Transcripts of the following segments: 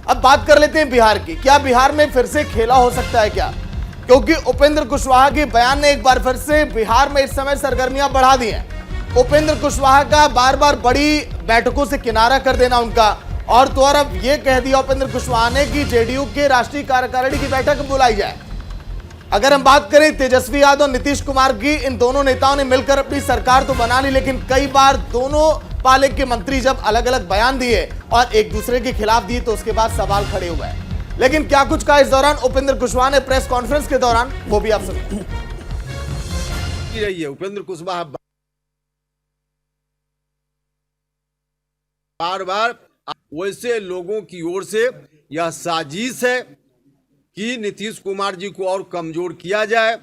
अब बात कर लेते हैं बिहार की। क्या बिहार में फिर से खेला हो सकता है क्या? क्योंकि उपेंद्र कुशवाहा के बयान ने एक बार फिर से बिहार में इस समय सरगर्मियां बढ़ा दी हैं। उपेंद्र कुशवाहा का बार बार बड़ी बैठकों से किनारा कर देना उनका, और तो और अब यह कह दिया उपेंद्र कुशवाहा ने कि जेडीयू के राष्ट्रीय कार्यकारिणी की बैठक बुलाई जाए। अगर हम बात करें तेजस्वी यादव और नीतीश कुमार की, इन दोनों नेताओं ने मिलकर अपनी सरकार तो बना ली, लेकिन कई बार दोनों पाले के मंत्री जब अलग अलग बयान दिए और एक दूसरे के खिलाफ दिए तो उसके बाद सवाल खड़े हुए हैं। लेकिन क्या कुछ कहा इस दौरान उपेंद्र कुशवाहा ने प्रेस कॉन्फ्रेंस के दौरान, वो भी आप सुनिए। रही है उपेंद्र कुशवाहा बार बार वैसे लोगों की ओर से यह साजिश है कि नीतीश कुमार जी को और कमजोर किया जाए,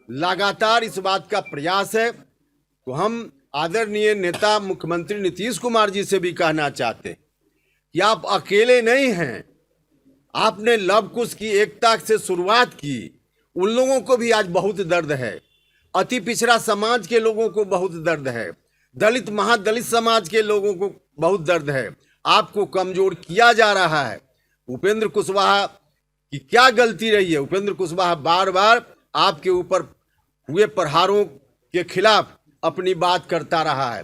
लगातार इस बात का प्रयास है। तो हम आदरणीय नेता मुख्यमंत्री नीतीश कुमार जी से भी कहना चाहते हैं कि आप अकेले नहीं हैं। आपने लव कुश की एकता से शुरुआत की, उन लोगों को भी आज बहुत दर्द है। अति पिछड़ा समाज के लोगों को बहुत दर्द है, दलित महादलित समाज के लोगों को बहुत दर्द है। आपको कमजोर किया जा रहा है। उपेंद्र कुशवाहा की क्या गलती रही है? उपेंद्र कुशवाहा बार बार आपके ऊपर हुए प्रहारों के खिलाफ अपनी बात करता रहा है।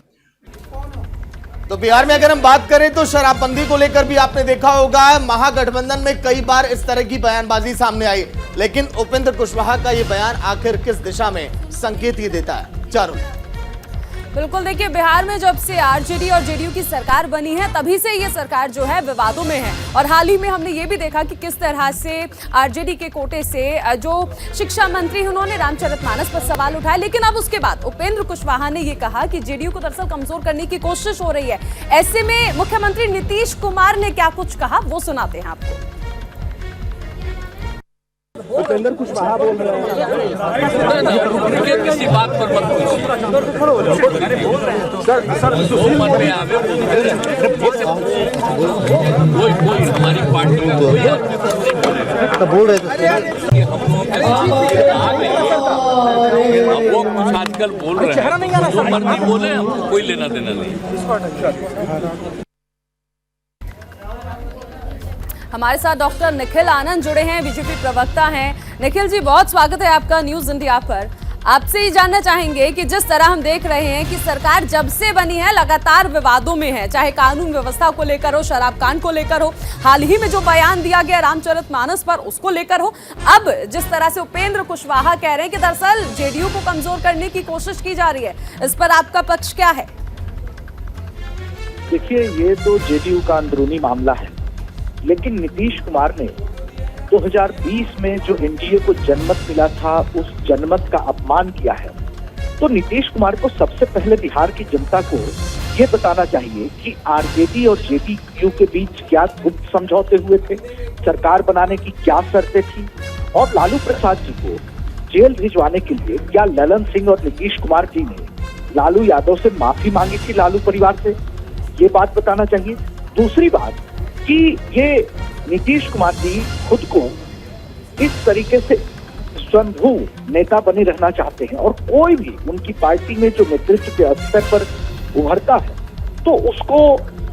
तो बिहार में अगर हम बात करें तो शराबबंदी को लेकर भी आपने देखा होगा, महागठबंधन में कई बार इस तरह की बयानबाजी सामने आई, लेकिन उपेंद्र कुशवाहा का यह बयान आखिर किस दिशा में संकेत ये देता है? चारों बिल्कुल, देखिए बिहार में जब से आरजेडी और जेडीयू की सरकार बनी है तभी से ये सरकार जो है विवादों में है। और हाल ही में हमने ये भी देखा कि किस तरह से आरजेडी के कोटे से जो शिक्षा मंत्री उन्होंने रामचरितमानस पर सवाल उठाए, लेकिन अब उसके बाद उपेंद्र कुशवाहा ने ये कहा कि जेडीयू को दरअसल कमजोर करने की कोशिश हो रही है। ऐसे में मुख्यमंत्री नीतीश कुमार ने क्या कुछ कहा वो सुनाते हैं आपको। उपेंद्र कुशवाहा बोल रहे हैं किसी बात पर मत कोई हमारी पार्टी बोल रहे वो कुछ आजकल बोल रहे हैं, जो मर्जी बोले, हमको कोई लेना देना नहीं। हमारे साथ डॉक्टर निखिल आनंद जुड़े हैं, बीजेपी प्रवक्ता हैं। निखिल जी, बहुत स्वागत है आपका न्यूज इंडिया पर। आपसे ही जानना चाहेंगे कि जिस तरह हम देख रहे हैं कि सरकार जब से बनी है लगातार विवादों में है, चाहे कानून व्यवस्था को लेकर हो, शराब कांड को लेकर हो, हाल ही में जो बयान दिया गया रामचरितमानस पर उसको लेकर हो, अब जिस तरह से उपेंद्र कुशवाहा कह रहे हैं कि दरअसल जेडीयू को कमजोर करने की कोशिश की जा रही है, इस पर आपका पक्ष क्या है? देखिए, ये तो जेडीयू का अंदरूनी मामला है, लेकिन नीतीश कुमार ने 2020 में जो एनडीए को जनमत मिला था उस जनमत का अपमान किया है। तो नीतीश कुमार को सबसे पहले बिहार की जनता को ये बताना चाहिए कि आरजेडी और जेडीयू के बीच क्या गुप्त समझौते हुए थे, सरकार बनाने की क्या शर्तें थी, और लालू प्रसाद जी को जेल भिजवाने के लिए क्या ललन सिंह और नीतीश कुमार जी ने लालू यादव से माफी मांगी थी, लालू परिवार से, ये बात बताना चाहिए। दूसरी बात कि ये नीतीश कुमार जी खुद को इस तरीके से स्वयंभू नेता बने रहना चाहते हैं, और कोई भी उनकी पार्टी में जो नेतृत्व के स्तर पर उभरता है तो उसको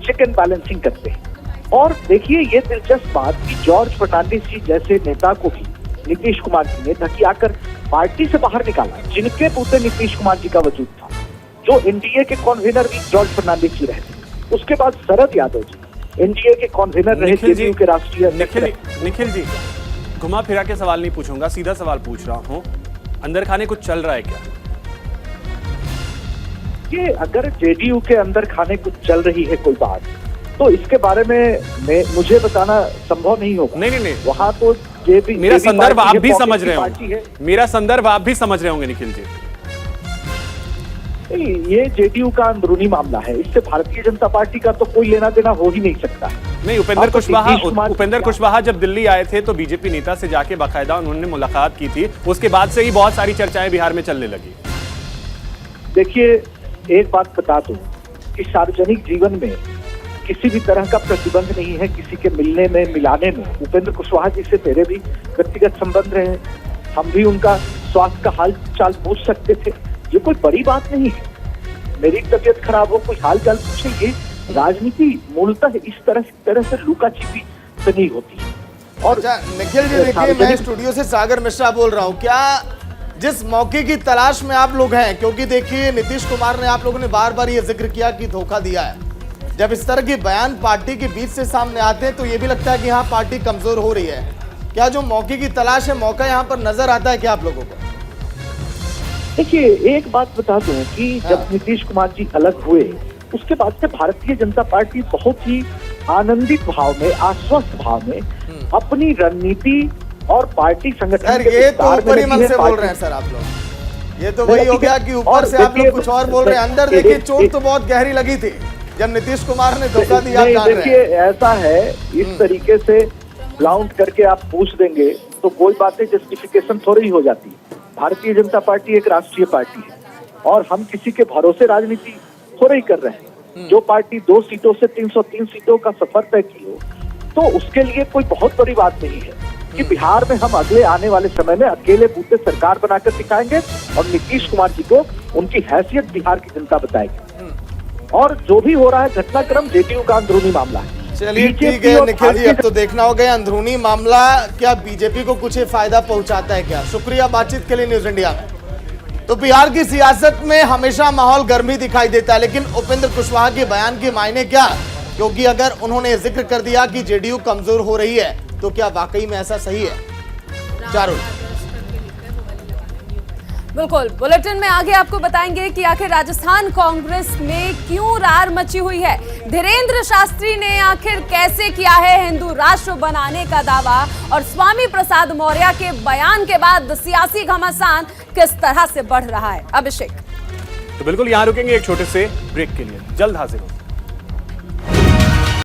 चेक एंड बैलेंसिंग करते हैं। और देखिए, ये दिलचस्प बात कि जॉर्ज फर्नांडिस जी जैसे नेता को भी नीतीश कुमार जी ने धकियाकर पार्टी से बाहर निकाला, जिनके पुत्र नीतीश कुमार जी का वजूद था, जो एनडीए के कन्वीनर भी जॉर्ज फर्नांडिस जी रहे थे। उसके बाद शरद यादव जी एनडीए के कन्वीनर रहे, जेडीयू के राष्ट्रीय। निखिल जी, घुमा फिरा के सवाल नहीं पूछूंगा, सीधा सवाल पूछ रहा हूँ, अंदर खाने कुछ चल रहा है क्या? ये अगर जेडीयू के अंदर खाने कुछ चल रही है कोई बात, तो इसके बारे में मुझे बताना संभव नहीं होगा। नहीं, वहाँ तो मेरा संदर्भ आप भी समझ रहे होंगे, मेरा संदर्भ आप भी समझ रहे होंगे निखिल जी। ये जेडीयू का अंदरूनी मामला है, इससे भारतीय जनता पार्टी का तो कोई लेना देना हो ही नहीं सकता। नहीं, उपेंद्र कुशवाहा जब दिल्ली आए थे तो बीजेपी नेता से जाके बाकायदा उन्होंने मुलाकात की थी, उसके बाद से ही बहुत सारी चर्चाएं बिहार में चलने लगी। देखिए, एक बात बता दूं कि सार्वजनिक जीवन में किसी भी तरह का प्रतिबंध नहीं है किसी के मिलने में, मिलाने में। उपेंद्र कुशवाहा जी से मेरे भी व्यक्तिगत संबंध रहे, हम भी उनका स्वास्थ्य का हाल चाल पूछ सकते थे, ये कोई बड़ी बात नहीं है। मेरी तबीयत खराब हो, कोई हाल चाल पूछे, ये राजनीति मूलतः इस तरह से लुका छिपी से नहीं होती है। और अच्छा निखिल जी, देखिए मैं स्टूडियो से सागर मिश्रा बोल रहा हूँ। क्या जिस मौके की तलाश में आप लोग हैं, क्योंकि देखिए नीतीश कुमार ने, आप लोगों ने बार बार ये जिक्र किया कि धोखा दिया है, जब इस तरह के बयान पार्टी के बीच से सामने आते हैं तो ये भी लगता है कि हाँ पार्टी कमजोर हो रही है। क्या जो मौके की तलाश है, मौका यहाँ पर नजर आता है क्या आप लोगों को? देखिए एक बात बता दूं कि जब नीतीश कुमार जी अलग हुए उसके बाद से भारतीय जनता पार्टी बहुत ही आनंदित भाव में, आश्वस्त भाव में अपनी रणनीति और पार्टी संगठन सर ये तो ऊपर ही मन से बोल रहे हैं सर आप लोग। ये तो वही हो गया कि ऊपर से आप लोग कुछ और बोल रहे हैं, अंदर देखिए चोट तो बहुत गहरी लगी थी जब नीतीश कुमार ने धोखा दिया। देखिए ऐसा है, इस तरीके से ग्राउंड करके आप पूछ देंगे तो कोई बातें जस्टिफिकेशन थोड़ी ही हो जाती है। भारतीय जनता पार्टी एक राष्ट्रीय पार्टी है और हम किसी के भरोसे राजनीति थोड़ी ही कर रहे हैं। जो पार्टी 2 सीटों से 303 सीटों का सफर तय की हो तो उसके लिए कोई बहुत बड़ी बात नहीं है कि बिहार में हम अगले आने वाले समय में अकेले बूते सरकार बनाकर दिखाएंगे और नीतीश कुमार जी को उनकी हैसियत बिहार की जनता बताएगी। और जो भी हो रहा है घटनाक्रम जेडीयू का अंदरूनी मामला है। चलिए ठीक है निखिल जी, अब तो देखना होगा अंदरूनी मामला क्या बीजेपी को कुछ फायदा पहुंचाता है क्या। शुक्रिया बातचीत के लिए न्यूज इंडिया में। तो बिहार की सियासत में हमेशा माहौल गर्मी दिखाई देता है, लेकिन उपेंद्र कुशवाहा के बयान के मायने क्या? क्योंकि अगर उन्होंने जिक्र कर दिया कि जेडीयू कमजोर हो रही है तो क्या वाकई में ऐसा सही है? चारुल बिल्कुल, बुलेटिन में आगे आपको बताएंगे कि आखिर राजस्थान कांग्रेस में क्यों रार मची हुई है। धीरेन्द्र शास्त्री ने आखिर कैसे किया है हिंदू राष्ट्र बनाने का दावा, और स्वामी प्रसाद मौर्य के बयान के बाद सियासी घमासान किस तरह से बढ़ रहा है। अभिषेक तो बिल्कुल यहाँ रुकेंगे एक छोटे से ब्रेक के लिए, जल्द हाजिर होंगे।